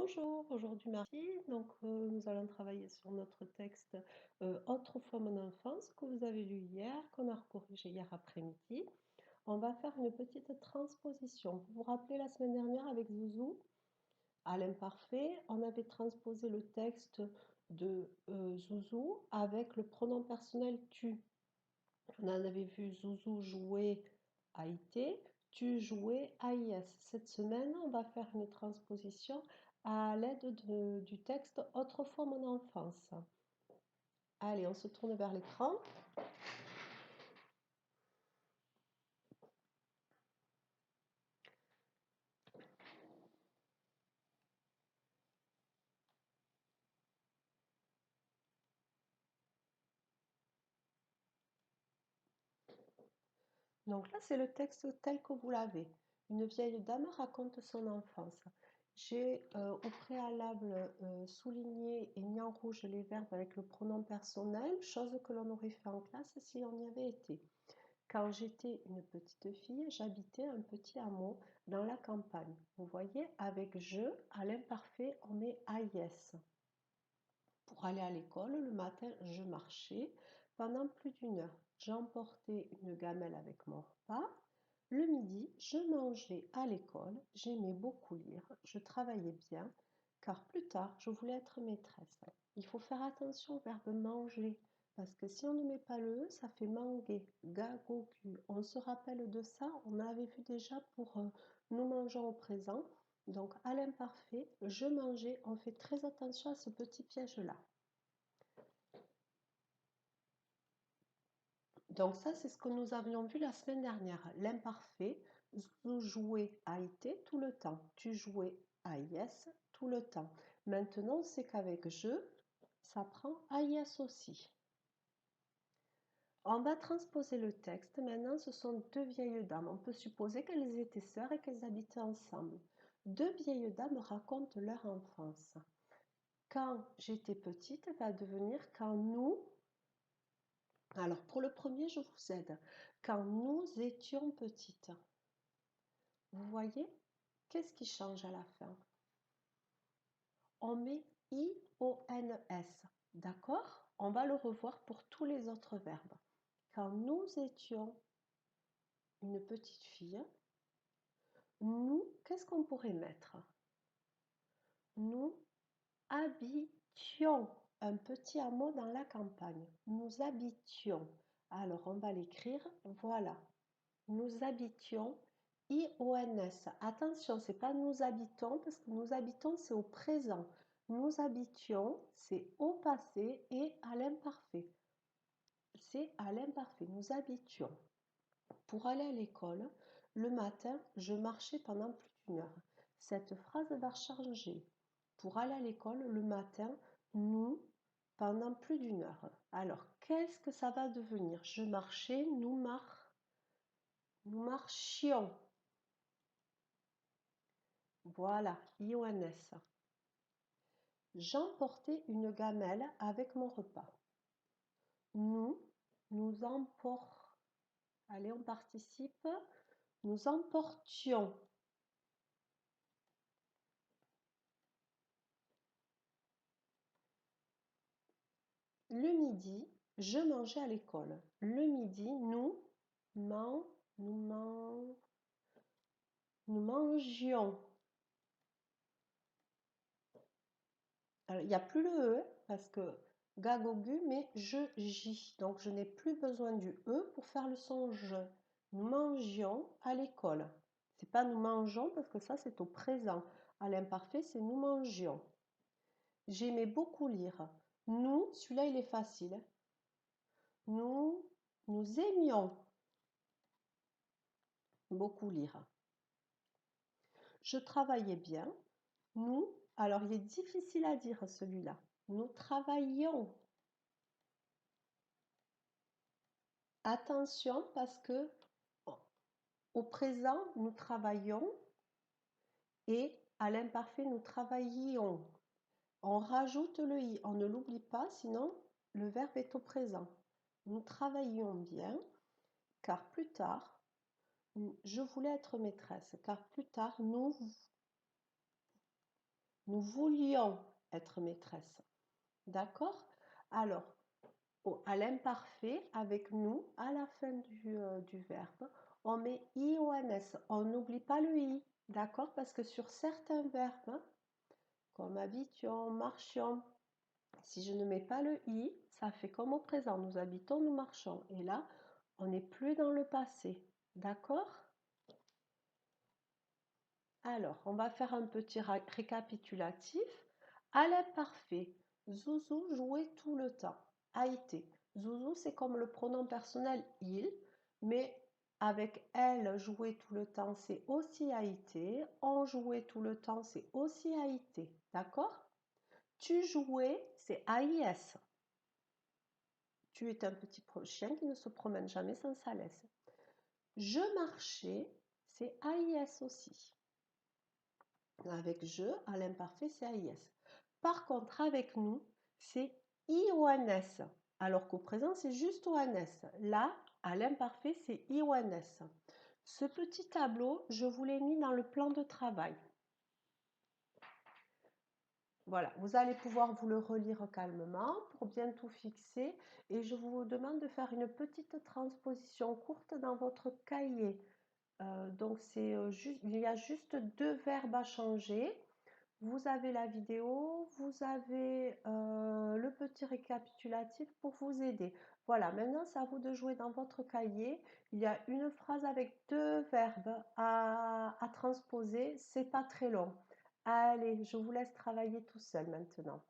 Bonjour, aujourd'hui mardi, nous allons travailler sur notre texte Autrefois mon enfance que vous avez lu hier, qu'on a corrigé hier après-midi. On va faire une petite transposition. Vous vous rappelez la semaine dernière avec Zouzou, à l'imparfait, on avait transposé le texte de Zouzou avec le pronom personnel tu. On en avait vu Zouzou jouer à IT, tu jouais à IS. Cette semaine, on va faire une transposition à l'aide du texte Autrefois mon enfance. Allez, on se tourne vers l'écran. Donc là, c'est le texte tel que vous l'avez. Une vieille dame raconte son enfance. J'ai au préalable souligné et mis en rouge les verbes avec le pronom personnel, chose que l'on aurait fait en classe si on y avait été. Quand j'étais une petite fille, j'habitais un petit hameau dans la campagne. Vous voyez, avec je, à l'imparfait, on met AIS. Pour aller à l'école, le matin, je marchais pendant plus d'une heure. J'emportais une gamelle avec mon repas. Le midi, je mangeais à l'école. J'aimais beaucoup lire. Je travaillais bien, car plus tard, je voulais être maîtresse. Il faut faire attention au verbe manger, parce que si on ne met pas le E, ça fait manguer, gagogu. On se rappelle de ça, on avait vu déjà pour nous mangeons au présent. Donc, à l'imparfait, je mangeais, on fait très attention à ce petit piège-là. Donc ça, c'est ce que nous avions vu la semaine dernière. L'imparfait, vous jouez a été tout le temps. Tu jouais à yes tout le temps. Maintenant, c'est qu'avec je, ça prend à yes aussi. On va transposer le texte. Maintenant, ce sont deux vieilles dames. On peut supposer qu'elles étaient sœurs et qu'elles habitaient ensemble. Deux vieilles dames racontent leur enfance. Quand j'étais petite va devenir quand nous. Alors, pour le premier, je vous aide. Quand nous étions petites, vous voyez, qu'est-ce qui change à la fin? On met I-O-N-S, d'accord? On va le revoir pour tous les autres verbes. Quand nous étions une petite fille, nous, qu'est-ce qu'on pourrait mettre? Nous habitions un petit hameau dans la campagne. Nous habitions. Alors, on va l'écrire, voilà. Nous habitions I-O-N-S. Attention, c'est pas nous habitons, parce que nous habitons, c'est au présent. Nous habitions, c'est au passé et à l'imparfait. C'est à l'imparfait. Nous habitions. Pour aller à l'école, le matin, je marchais pendant plus d'une heure. Cette phrase va changer. Pour aller à l'école, le matin, nous, pendant plus d'une heure. Alors, qu'est-ce que ça va devenir? Je marchais, nous marchions. Voilà, Ioannes. J'emportais une gamelle avec mon repas. Nous allez, on participe. Nous emportions. Le midi, je mangeais à l'école. Le midi, man- nous mangions. Alors, il n'y a plus le E parce que gagogu, mais j'y. Donc, je n'ai plus besoin du E pour faire le son je. Nous mangions à l'école. C'est pas nous mangeons parce que ça, c'est au présent. À l'imparfait, c'est nous mangions. J'aimais beaucoup lire. Nous, celui-là, il est facile. Nous aimions beaucoup lire. Je travaillais bien. Alors il est difficile à dire celui-là. Nous travaillions. Attention parce que au présent, nous travaillons et à l'imparfait, nous travaillions. On rajoute le i, on ne l'oublie pas, sinon le verbe est au présent. Nous travaillions bien, car plus tard, je voulais être maîtresse, car plus tard, Nous voulions être maîtresse. D'accord? Alors, à l'imparfait, avec nous, à la fin du verbe, on met IONS. On n'oublie pas le I. D'accord? Parce que sur certains verbes, comme habitions, marchions, si je ne mets pas le i, ça fait comme au présent. Nous habitons, nous marchons. Et là, on n'est plus dans le passé. D'accord? Alors, on va faire un petit récapitulatif. À l'imparfait, Zouzou jouait tout le temps. A été. Zouzou, c'est comme le pronom personnel il, mais avec elle jouait tout le temps, c'est aussi a été. On jouait tout le temps, c'est aussi a été. D'accord? Tu jouais, c'est AIS. Tu es un petit chien qui ne se promène jamais sans sa laisse. Je marchais, c'est AIS aussi. Avec je, à l'imparfait, c'est AIS. Par contre, avec nous, c'est IONS. Alors qu'au présent, c'est juste ONS. Là, à l'imparfait, c'est IONS. Ce petit tableau, je vous l'ai mis dans le plan de travail. Voilà, vous allez pouvoir vous le relire calmement pour bien tout fixer et je vous demande de faire une petite transposition courte dans votre cahier. Donc il y a juste deux verbes à changer. Vous avez la vidéo, vous avez le petit récapitulatif pour vous aider. Voilà, maintenant c'est à vous de jouer dans votre cahier. Il y a une phrase avec deux verbes à transposer, c'est pas très long. Allez, je vous laisse travailler tout seul maintenant.